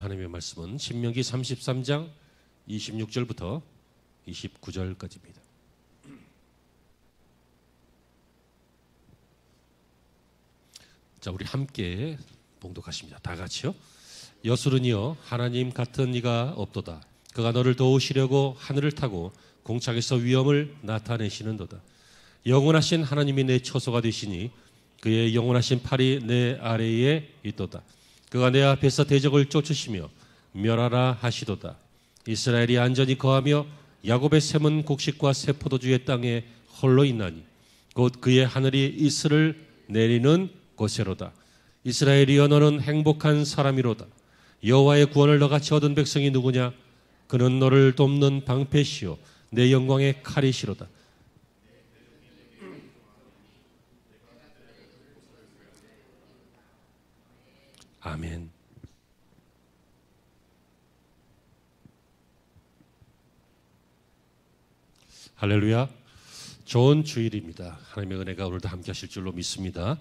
하나님의 말씀은 신명기 33장 26절부터 29절까지입니다. 자, 우리 함께 봉독하십니다. 다 같이요. 여수르니여 하나님 같은 이가 없도다. 그가 너를 도우시려고 하늘을 타고 공창에서 위엄을 나타내시는도다. 영원하신 하나님이 내 처소가 되시니 그의 영원하신 팔이 내 아래에 있도다. 그가 내 앞에서 대적을 쫓으시며 멸하라 하시도다. 이스라엘이 안전히 거하며 야곱의 샘은 곡식과 새 포도주의 땅에 홀로 있나니 곧 그의 하늘이 이슬을 내리는 곳이로다. 이스라엘이여 너는 행복한 사람이로다. 여호와의 구원을 너같이 얻은 백성이 누구냐? 그는 너를 돕는 방패시요 내 영광의 칼이시로다. 아멘. 할렐루야. 좋은 주일입니다. 하나님의 은혜가 오늘도 함께 하실 줄로 믿습니다.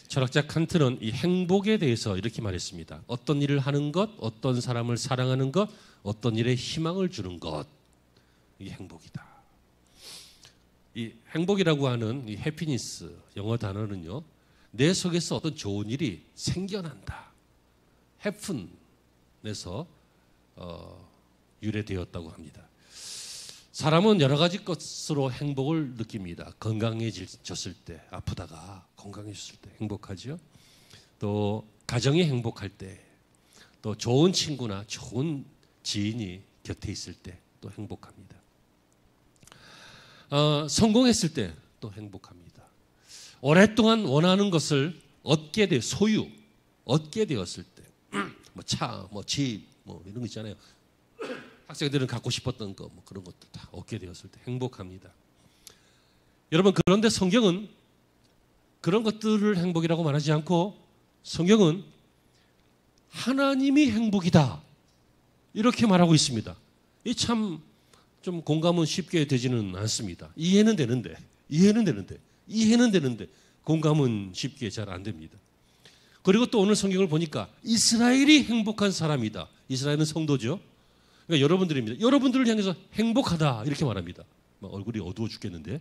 철학자 칸트는 이 행복에 대해서 이렇게 말했습니다. 어떤 일을 하는 것, 어떤 사람을 사랑하는 것, 어떤 일에 희망을 주는 것, 이게 행복이다. 이 행복이라고 하는 이 해피니스 영어 단어는요, 내 속에서 어떤 좋은 일이 생겨난다. 해픈에서 유래되었다고 합니다. 사람은 여러 가지 것으로 행복을 느낍니다. 건강해졌을 때, 아프다가 건강해졌을 때 행복하죠. 또 가정이 행복할 때, 또 좋은 친구나 좋은 지인이 곁에 있을 때 또 행복합니다. 성공했을 때 또 행복합니다. 오랫동안 원하는 것을 얻게 되었을 때, 뭐 차, 뭐 집, 뭐 이런 거 있잖아요. 학생들은 갖고 싶었던 거, 뭐 그런 것도 다 얻게 되었을 때 행복합니다. 여러분, 그런데 성경은 그런 것들을 행복이라고 말하지 않고 성경은 하나님이 행복이다 이렇게 말하고 있습니다. 이 참 좀 공감은 쉽게 되지는 않습니다. 이해는 되는데 공감은 쉽게 잘 안 됩니다. 그리고 또 오늘 성경을 보니까 이스라엘이 행복한 사람이다. 이스라엘은 성도죠. 그러니까 여러분들입니다. 여러분들을 향해서 행복하다 이렇게 말합니다. 얼굴이 어두워 죽겠는데.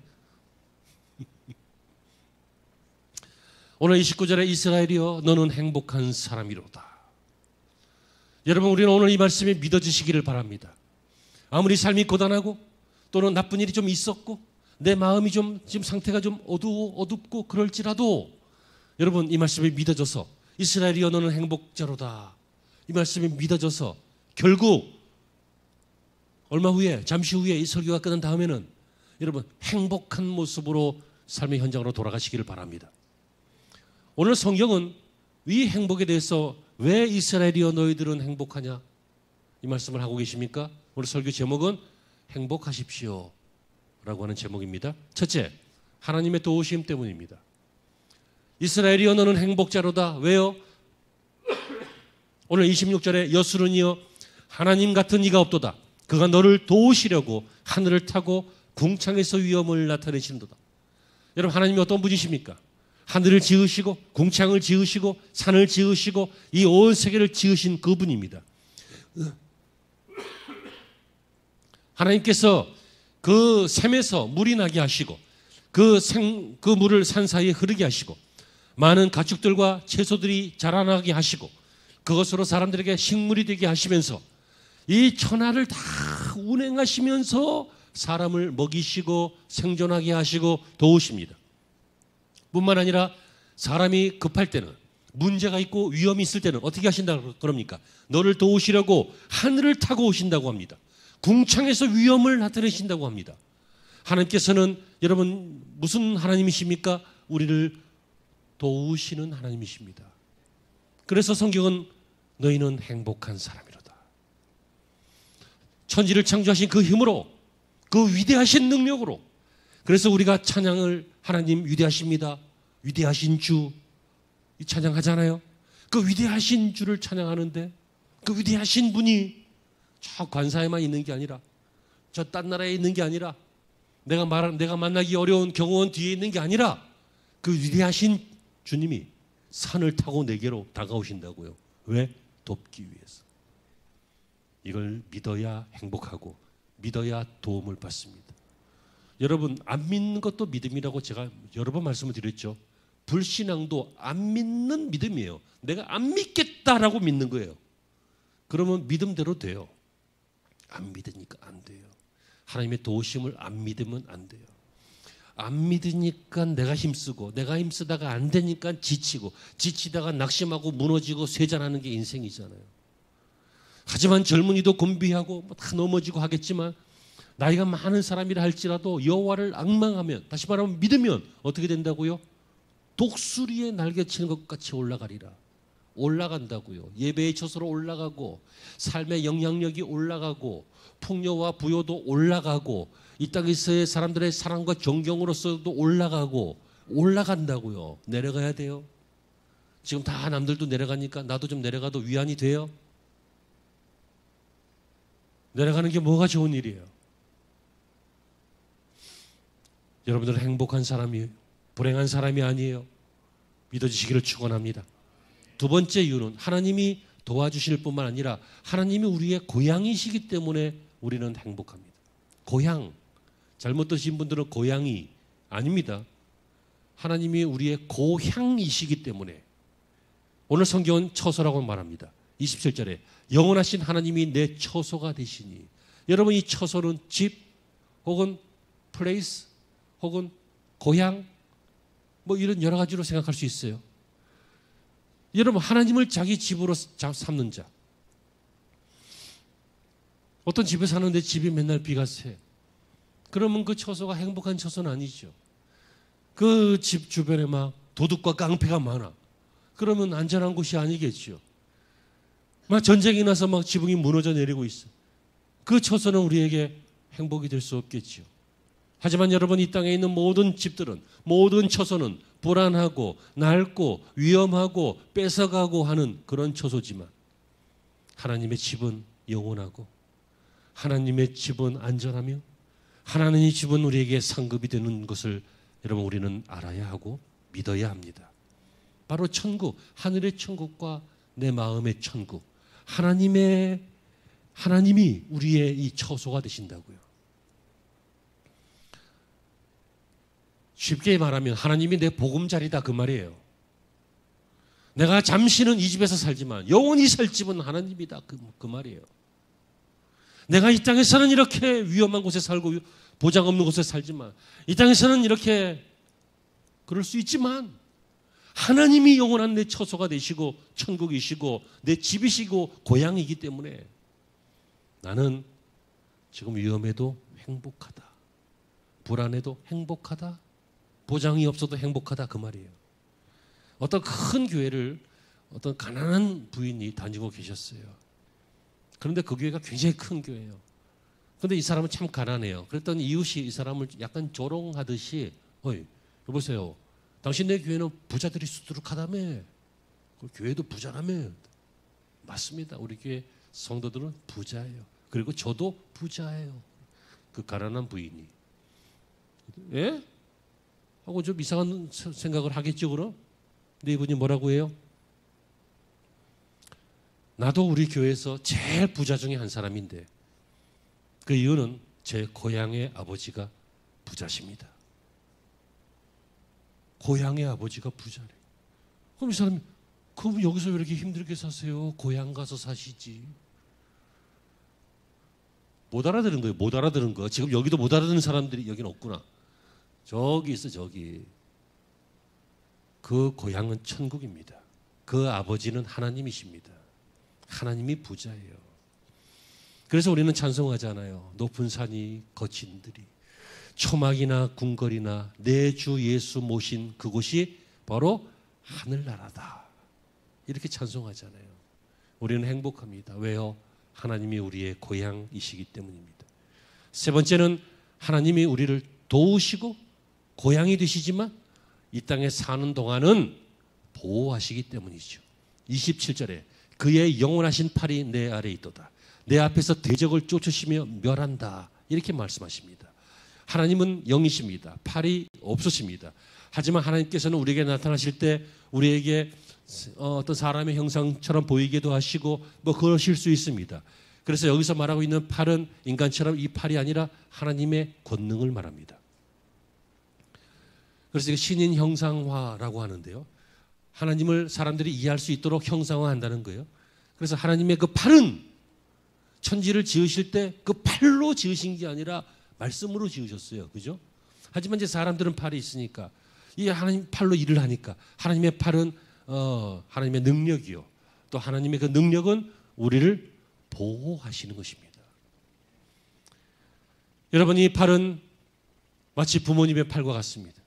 오늘 29절에 이스라엘이여 너는 행복한 사람이로다. 여러분, 우리는 오늘 이 말씀이 믿어지시기를 바랍니다. 아무리 삶이 고단하고 또는 나쁜 일이 좀 있었고 내 마음이 좀 지금 상태가 좀 어둡고 그럴지라도 여러분, 이 말씀이 믿어져서 이스라엘이여 너는 행복자로다. 이 말씀이 믿어져서 결국 얼마 후에, 잠시 후에 이 설교가 끝난 다음에는 여러분 행복한 모습으로 삶의 현장으로 돌아가시기를 바랍니다. 오늘 성경은 이 행복에 대해서 왜 이스라엘이여 너희들은 행복하냐? 이 말씀을 하고 계십니까? 오늘 설교 제목은 행복하십시오 라고 하는 제목입니다. 첫째, 하나님의 도우심 때문입니다. 이스라엘이여 너는 행복자로다. 왜요? 오늘 26절에 여수르니여 하나님 같은 이가 없도다. 그가 너를 도우시려고 하늘을 타고 궁창에서 위엄을 나타내시는도다. 여러분, 하나님이 어떤 분이십니까? 하늘을 지으시고 궁창을 지으시고 산을 지으시고 이 온 세계를 지으신 그분입니다. 하나님께서 그 샘에서 물이 나게 하시고 그 물을 산 사이에 흐르게 하시고 많은 가축들과 채소들이 자라나게 하시고 그것으로 사람들에게 식물이 되게 하시면서 이 천하를 다 운행하시면서 사람을 먹이시고 생존하게 하시고 도우십니다. 뿐만 아니라 사람이 급할 때는, 문제가 있고 위험이 있을 때는 어떻게 하신다고 그럽니까? 너를 도우시려고 하늘을 타고 오신다고 합니다. 궁창에서 위엄을 나타내신다고 합니다. 하나님께서는 여러분 무슨 하나님이십니까? 우리를 도우시는 하나님이십니다. 그래서 성경은 너희는 행복한 사람이로다. 천지를 창조하신 그 힘으로, 그 위대하신 능력으로, 그래서 우리가 찬양을 하나님 위대하십니다. 위대하신 주, 이 찬양하잖아요. 그 위대하신 주를 찬양하는데 그 위대하신 분이 저 관사에만 있는 게 아니라 저 딴 나라에 있는 게 아니라 내가 만나기 어려운 경호원 뒤에 있는 게 아니라 그 위대하신 주님이 산을 타고 내게로 다가오신다고요. 왜? 돕기 위해서. 이걸 믿어야 행복하고 믿어야 도움을 받습니다. 여러분, 안 믿는 것도 믿음이라고 제가 여러 번 말씀을 드렸죠. 불신앙도 안 믿는 믿음이에요. 내가 안 믿겠다라고 믿는 거예요. 그러면 믿음대로 돼요. 안 믿으니까 안 돼요. 하나님의 도우심을 안 믿으면 안 돼요. 안 믿으니까 내가 힘쓰고, 내가 힘쓰다가 안 되니까 지치고, 지치다가 낙심하고 무너지고 쇠잔하는 게 인생이잖아요. 하지만 젊은이도 곤비하고 다 넘어지고 하겠지만 나이가 많은 사람이라 할지라도 여호와를 앙망하면, 다시 말하면 믿으면 어떻게 된다고요? 독수리에 날개치는 것 같이 올라가리라. 올라간다고요. 예배의 처소로 올라가고, 삶의 영향력이 올라가고, 풍요와 부요도 올라가고, 이 땅에서의 사람들의 사랑과 존경으로서도 올라가고, 올라간다고요. 내려가야 돼요. 지금 다 남들도 내려가니까 나도 좀 내려가도 위안이 돼요. 내려가는 게 뭐가 좋은 일이에요? 여러분들은 행복한 사람이에요. 불행한 사람이 아니에요. 믿어주시기를 축원합니다. 두 번째 이유는 하나님이 도와주실 뿐만 아니라 하나님이 우리의 고향이시기 때문에 우리는 행복합니다. 고향, 잘못 드신 분들은 고향이 아닙니다. 하나님이 우리의 고향이시기 때문에. 오늘 성경은 처소라고 말합니다. 27절에 영원하신 하나님이 내 처소가 되시니. 여러분, 이 처소는 집 혹은 플레이스 혹은 고향 뭐 이런 여러 가지로 생각할 수 있어요. 여러분, 하나님을 자기 집으로 삼는 자. 어떤 집에 사는데 집이 맨날 비가 새. 그러면 그 처소가 행복한 처소는 아니죠. 그 집 주변에 막 도둑과 깡패가 많아. 그러면 안전한 곳이 아니겠죠. 막 전쟁이 나서 막 지붕이 무너져 내리고 있어. 그 처소는 우리에게 행복이 될 수 없겠죠. 하지만 여러분, 이 땅에 있는 모든 집들은, 모든 처소는 불안하고 낡고 위험하고 뺏어가고 하는 그런 처소지만 하나님의 집은 영원하고 하나님의 집은 안전하며 하나님의 집은 우리에게 상급이 되는 것을 여러분, 우리는 알아야 하고 믿어야 합니다. 바로 천국, 하늘의 천국과 내 마음의 천국, 하나님이 우리의 이 처소가 되신다고요. 쉽게 말하면 하나님이 내 보금자리다 그 말이에요. 내가 잠시는 이 집에서 살지만 영원히 살 집은 하나님이다 그 말이에요. 내가 이 땅에서는 이렇게 위험한 곳에 살고 보장 없는 곳에 살지만, 이 땅에서는 이렇게 그럴 수 있지만 하나님이 영원한 내 처소가 되시고 천국이시고 내 집이시고 고향이기 때문에 나는 지금 위험해도 행복하다, 불안해도 행복하다, 보장이 없어도 행복하다 그 말이에요. 어떤 큰 교회를 어떤 가난한 부인이 다니고 계셨어요. 그런데 그 교회가 굉장히 큰 교회예요. 그런데 이 사람은 참 가난해요. 그랬더니 이웃이 이 사람을 약간 조롱하듯이, 어이, 여보세요, 당신네 교회는 부자들이 수두룩하다며. 그 교회도 부자라며. 맞습니다. 우리 교회 성도들은 부자예요. 그리고 저도 부자예요. 그 가난한 부인이. 예? 하고 좀 이상한 생각을 하겠죠, 그럼? 근데 이분이 뭐라고 해요? 나도 우리 교회에서 제일 부자 중에 한 사람인데 그 이유는 제 고향의 아버지가 부자십니다. 고향의 아버지가 부자래. 그럼 이 사람이, 그럼 여기서 왜 이렇게 힘들게 사세요? 고향 가서 사시지. 못 알아들은 거예요. 못 알아들은 거. 지금 여기도 못 알아듣는 사람들이 여기는 없구나. 저기 있어, 저기. 그 고향은 천국입니다. 그 아버지는 하나님이십니다. 하나님이 부자예요. 그래서 우리는 찬송하잖아요. 높은 산이 거친 들이, 초막이나 궁궐이나 내 주 예수 모신 그곳이 바로 하늘나라다. 이렇게 찬송하잖아요. 우리는 행복합니다. 왜요? 하나님이 우리의 고향이시기 때문입니다. 세 번째는 하나님이 우리를 도우시고 고향이 되시지만 이 땅에 사는 동안은 보호하시기 때문이죠. 27절에 그의 영원하신 팔이 내 아래에 있도다. 내 앞에서 대적을 쫓으시며 멸한다. 이렇게 말씀하십니다. 하나님은 영이십니다. 팔이 없으십니다. 하지만 하나님께서는 우리에게 나타나실 때 우리에게 어떤 사람의 형상처럼 보이기도 하시고 뭐 그러실 수 있습니다. 그래서 여기서 말하고 있는 팔은 인간처럼 이 팔이 아니라 하나님의 권능을 말합니다. 그래서 이게 신인 형상화라고 하는데요. 하나님을 사람들이 이해할 수 있도록 형상화한다는 거예요. 그래서 하나님의 그 팔은 천지를 지으실 때 그 팔로 지으신 게 아니라 말씀으로 지으셨어요. 그죠? 하지만 이제 사람들은 팔이 있으니까 이 하나님 팔로 일을 하니까 하나님의 팔은 하나님의 능력이요. 또 하나님의 그 능력은 우리를 보호하시는 것입니다. 여러분, 이 팔은 마치 부모님의 팔과 같습니다.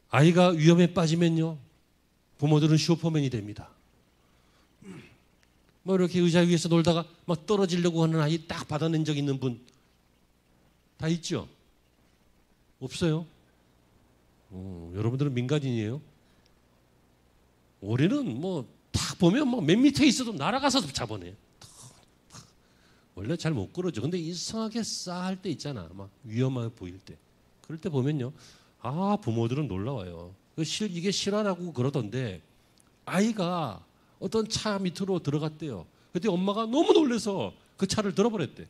아이가 위험에 빠지면요, 부모들은 슈퍼맨이 됩니다. 뭐 이렇게 의자 위에서 놀다가 막 떨어지려고 하는 아이 딱 받아낸 적 있는 분 다 있죠? 없어요? 여러분들은 민간인이에요? 우리는 뭐 딱 보면 뭐 몇 미터 있어도 날아가서 잡아내. 원래 잘 못 그러죠. 근데 이상하게 싸할 때 있잖아. 막 위험해 보일 때. 그럴 때 보면요, 부모들은 놀라워요. 이게 실화라고 그러던데 아이가 어떤 차 밑으로 들어갔대요. 그때 엄마가 너무 놀라서 그 차를 들어버렸대.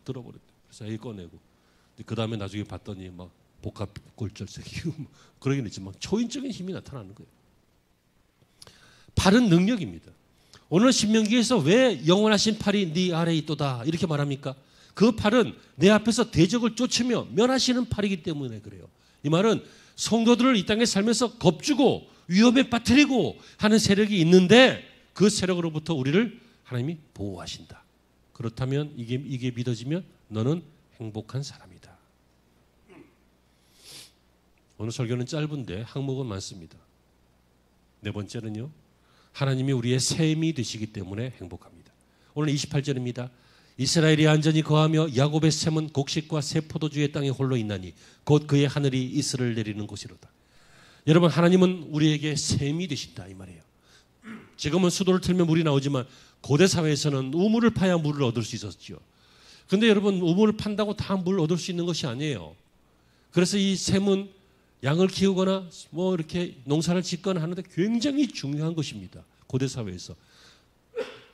들어버렸대. 그래서 아이 꺼내고. 그 다음에 나중에 봤더니 막 복합골절색이고 그러긴 했지만 초인적인 힘이 나타나는 거예요. 팔은 능력입니다. 오늘 신명기에서 왜 영원하신 팔이 네 아래에 있도다 이렇게 말합니까? 그 팔은 내 앞에서 대적을 쫓으며 면하시는 팔이기 때문에 그래요. 이 말은 성도들을 이 땅에 살면서 겁주고 위험에 빠뜨리고 하는 세력이 있는데 그 세력으로부터 우리를 하나님이 보호하신다. 그렇다면 이게 믿어지면 너는 행복한 사람이다. 오늘 설교는 짧은데 항목은 많습니다. 네 번째는요, 하나님이 우리의 샘이 되시기 때문에 행복합니다. 오늘 28절입니다. 이스라엘이 안전히 거하며 야곱의 샘은 곡식과 새 포도주의 땅에 홀로 있나니 곧 그의 하늘이 이슬을 내리는 곳이로다. 여러분, 하나님은 우리에게 샘이 되신다 이 말이에요. 지금은 수도를 틀면 물이 나오지만 고대 사회에서는 우물을 파야 물을 얻을 수 있었죠. 그런데 여러분, 우물을 판다고 다 물 얻을 수 있는 것이 아니에요. 그래서 이 샘은 양을 키우거나 뭐 이렇게 농사를 짓거나 하는데 굉장히 중요한 것입니다. 고대 사회에서.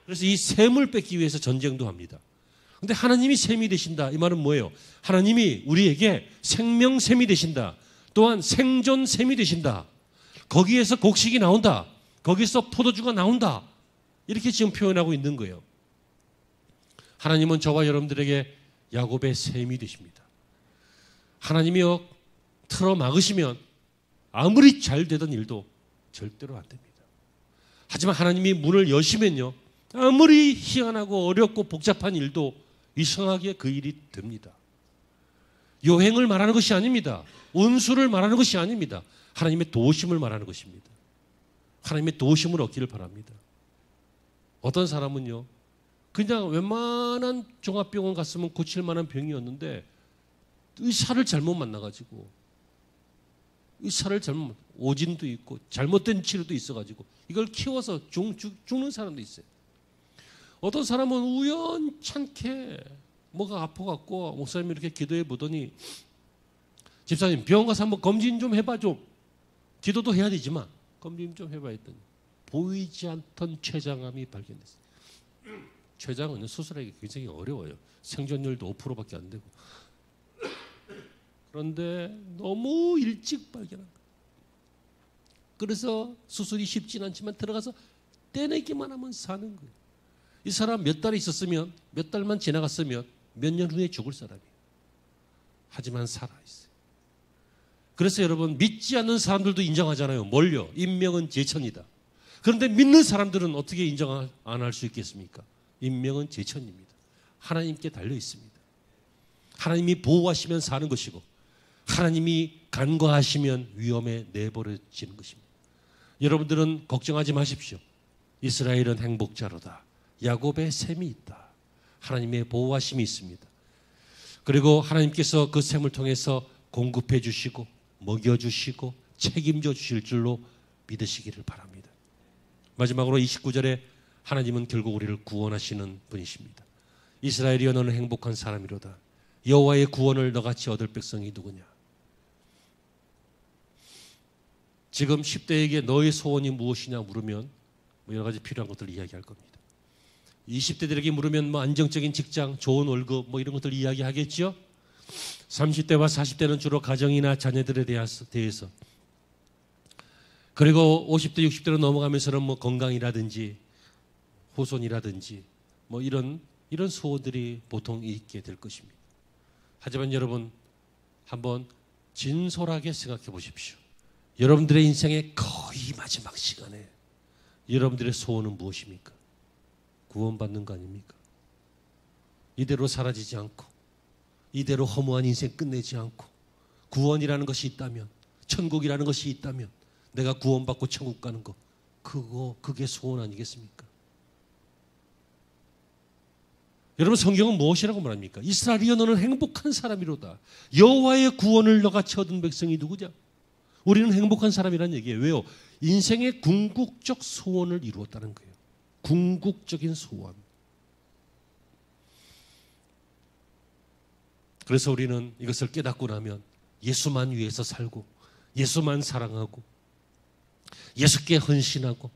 그래서 이 샘을 뺏기 위해서 전쟁도 합니다. 그런데 하나님이 샘이 되신다. 이 말은 뭐예요? 하나님이 우리에게 생명샘이 되신다. 또한 생존샘이 되신다. 거기에서 곡식이 나온다. 거기서 포도주가 나온다. 이렇게 지금 표현하고 있는 거예요. 하나님은 저와 여러분들에게 야곱의 샘이 되십니다. 하나님이요, 틀어 막으시면 아무리 잘 되던 일도 절대로 안 됩니다. 하지만 하나님이 문을 여시면요, 아무리 희한하고 어렵고 복잡한 일도 이상하게 그 일이 됩니다. 요행을 말하는 것이 아닙니다. 운수를 말하는 것이 아닙니다. 하나님의 도우심을 말하는 것입니다. 하나님의 도우심을 얻기를 바랍니다. 어떤 사람은요, 그냥 웬만한 종합병원 갔으면 고칠 만한 병이었는데 의사를 잘못 만나가지고 오진도 있고 잘못된 치료도 있어가지고 이걸 키워서 죽는 사람도 있어요. 어떤 사람은 우연찮게 뭐가 아파갖고 목사님이 이렇게 기도해 보더니 집사님 병원 가서 한번 검진 좀 해봐 좀. 기도도 해야 되지만 검진 좀 해봐 했더니 보이지 않던 췌장암이 발견됐어요. 췌장은 수술하기 굉장히 어려워요. 생존율도 5%밖에 안 되고. 그런데 너무 일찍 발견한 거예요. 그래서 수술이 쉽진 않지만 들어가서 떼내기만 하면 사는 거예요. 이 사람 몇 달 있었으면, 몇 달만 지나갔으면 몇 년 후에 죽을 사람이에요. 하지만 살아있어요. 그래서 여러분, 믿지 않는 사람들도 인정하잖아요. 뭘요? 인명은 제천이다. 그런데 믿는 사람들은 어떻게 인정 안 할 수 있겠습니까? 인명은 제천입니다. 하나님께 달려 있습니다. 하나님이 보호하시면 사는 것이고 하나님이 간과하시면 위험에 내버려지는 것입니다. 여러분들은 걱정하지 마십시오. 이스라엘은 행복자로다. 야곱의 샘이 있다. 하나님의 보호하심이 있습니다. 그리고 하나님께서 그 샘을 통해서 공급해 주시고 먹여주시고 책임져 주실 줄로 믿으시기를 바랍니다. 마지막으로 29절에 하나님은 결국 우리를 구원하시는 분이십니다. 이스라엘이여 너는 행복한 사람이로다. 여호와의 구원을 너같이 얻을 백성이 누구냐. 지금 10대에게 너의 소원이 무엇이냐 물으면 여러 가지 필요한 것들을 이야기할 겁니다. 20대들에게 물으면 뭐 안정적인 직장, 좋은 월급 뭐 이런 것들 이야기하겠죠. 30대와 40대는 주로 가정이나 자녀들에 대해서, 그리고 50대, 60대로 넘어가면서는 뭐 건강이라든지 후손이라든지 뭐 이런 소원들이 보통 있게 될 것입니다. 하지만 여러분, 한번 진솔하게 생각해 보십시오. 여러분들의 인생의 거의 마지막 시간에 여러분들의 소원은 무엇입니까? 구원받는 거 아닙니까? 이대로 사라지지 않고, 이대로 허무한 인생 끝내지 않고, 구원이라는 것이 있다면, 천국이라는 것이 있다면, 내가 구원받고 천국 가는 거, 그게 소원 아니겠습니까? 여러분, 성경은 무엇이라고 말합니까? 이스라엘이여 너는 행복한 사람이로다. 여호와의 구원을 너같이 얻은 백성이 누구냐? 우리는 행복한 사람이라는 얘기예요. 왜요? 인생의 궁극적 소원을 이루었다는 거예요. 궁극적인 소원. 그래서 우리는 이것을 깨닫고 나면 예수만 위해서 살고, 예수만 사랑하고, 예수께 헌신하고,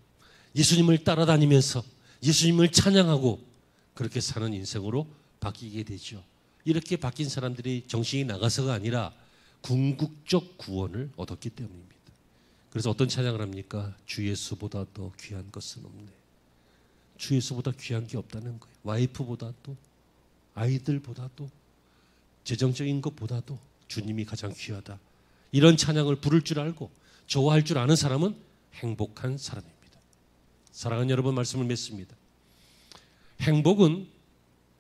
예수님을 따라다니면서 예수님을 찬양하고, 그렇게 사는 인생으로 바뀌게 되죠. 이렇게 바뀐 사람들이 정신이 나가서가 아니라 궁극적 구원을 얻었기 때문입니다. 그래서 어떤 찬양을 합니까? 주 예수보다 더 귀한 것은 없네. 주 예수보다 귀한 게 없다는 거예요. 와이프보다도, 아이들보다도, 재정적인 것보다도 주님이 가장 귀하다. 이런 찬양을 부를 줄 알고 좋아할 줄 아는 사람은 행복한 사람입니다. 사랑하는 여러분, 말씀을 맺습니다. 행복은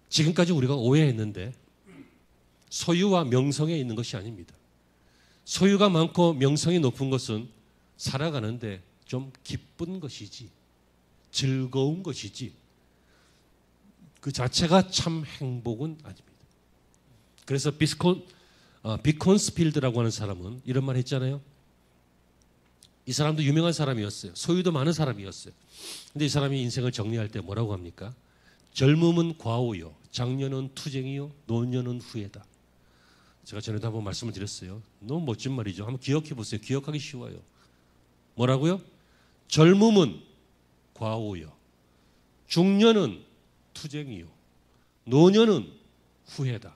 지금까지 우리가 오해했는데 소유와 명성에 있는 것이 아닙니다. 소유가 많고 명성이 높은 것은 살아가는데 좀 기쁜 것이지, 즐거운 것이지, 그 자체가 참 행복은 아닙니다. 그래서 비콘스필드라고 하는 사람은 이런 말 했잖아요. 이 사람도 유명한 사람이었어요. 소유도 많은 사람이었어요. 근데 이 사람이 인생을 정리할 때 뭐라고 합니까? 젊음은 과오요, 장년은 투쟁이요, 노년은 후회다. 제가 전에도 한번 말씀을 드렸어요. 너무 멋진 말이죠. 한번 기억해 보세요. 기억하기 쉬워요. 뭐라고요? 젊음은 과오요, 중년은 투쟁이요, 노년은 후회다.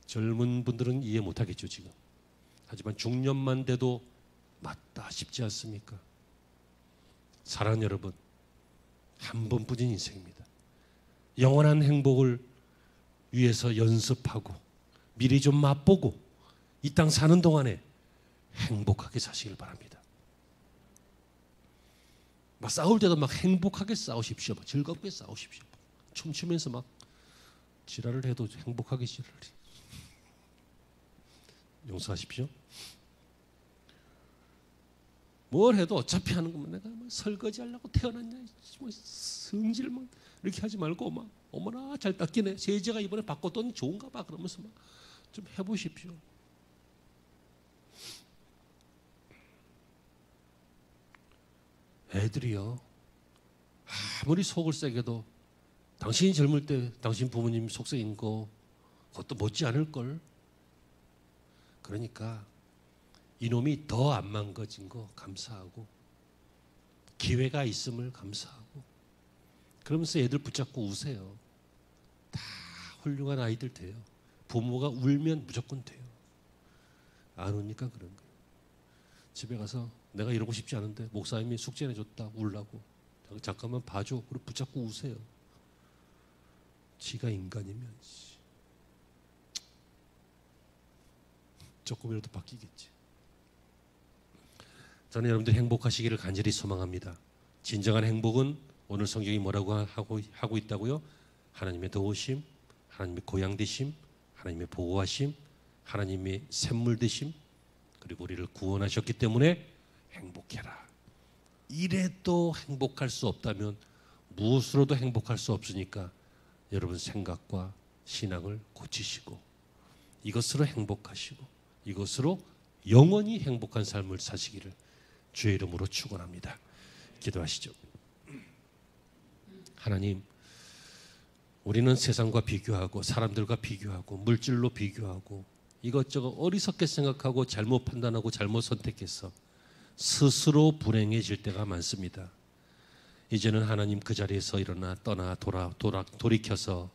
젊은 분들은 이해 못하겠죠 지금. 하지만 중년만 돼도 맞다 싶지 않습니까? 사랑하는 여러분, 한 번뿐인 인생입니다. 영원한 행복을 위해서 연습하고 미리 좀 맛보고 이 땅 사는 동안에 행복하게 사시길 바랍니다. 막 싸울 때도 막 행복하게 싸우십시오. 막 즐겁게 싸우십시오. 춤추면서 막 지랄을 해도 행복하게 지랄을 해. 용서하십시오. 뭘 해도 어차피 하는 거면 내가 뭐 설거지 하려고 태어났냐, 뭐 성질 뭐 이렇게 하지 말고 막 어머나 잘 닦이네, 세제가 이번에 바꿨더니 좋은가 봐, 그러면서 막 좀 해보십시오. 애들이요, 아무리 속을 세게도 당신이 젊을 때 당신 부모님 속썩인 거 그것도 못지 않을걸. 그러니까 이놈이 더 안 망가진 거 감사하고, 기회가 있음을 감사하고, 그러면서 애들 붙잡고 우세요. 다 훌륭한 아이들 돼요. 부모가 울면 무조건 돼요. 안 우니까 그런 거예요. 집에 가서 내가 이러고 싶지 않은데 목사님이 숙제 내줬다 울라고, 잠깐만 봐줘. 그리고 붙잡고 우세요. 지가 인간이면 조금이라도 바뀌겠지. 저는 여러분들이 행복하시기를 간절히 소망합니다. 진정한 행복은 오늘 성경이 뭐라고 하고 있다고요? 하나님의 도우심, 하나님의 고향 되심, 하나님의 보호하심, 하나님의 샘물 되심, 그리고 우리를 구원하셨기 때문에 행복해라. 이래도 행복할 수 없다면 무엇으로도 행복할 수 없으니까 여러분 생각과 신앙을 고치시고 이것으로 행복하시고 이것으로 영원히 행복한 삶을 사시기를 주의 이름으로 축원합니다. 기도하시죠. 하나님, 우리는 세상과 비교하고 사람들과 비교하고 물질로 비교하고 이것저것 어리석게 생각하고 잘못 판단하고 잘못 선택해서 스스로 불행해질 때가 많습니다. 이제는 하나님 그 자리에서 일어나 떠나 돌이켜서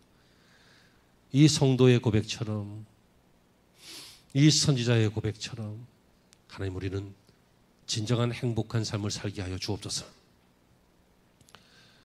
이 성도의 고백처럼, 이 선지자의 고백처럼 하나님, 우리는 진정한 행복한 삶을 살게 하여 주옵소서.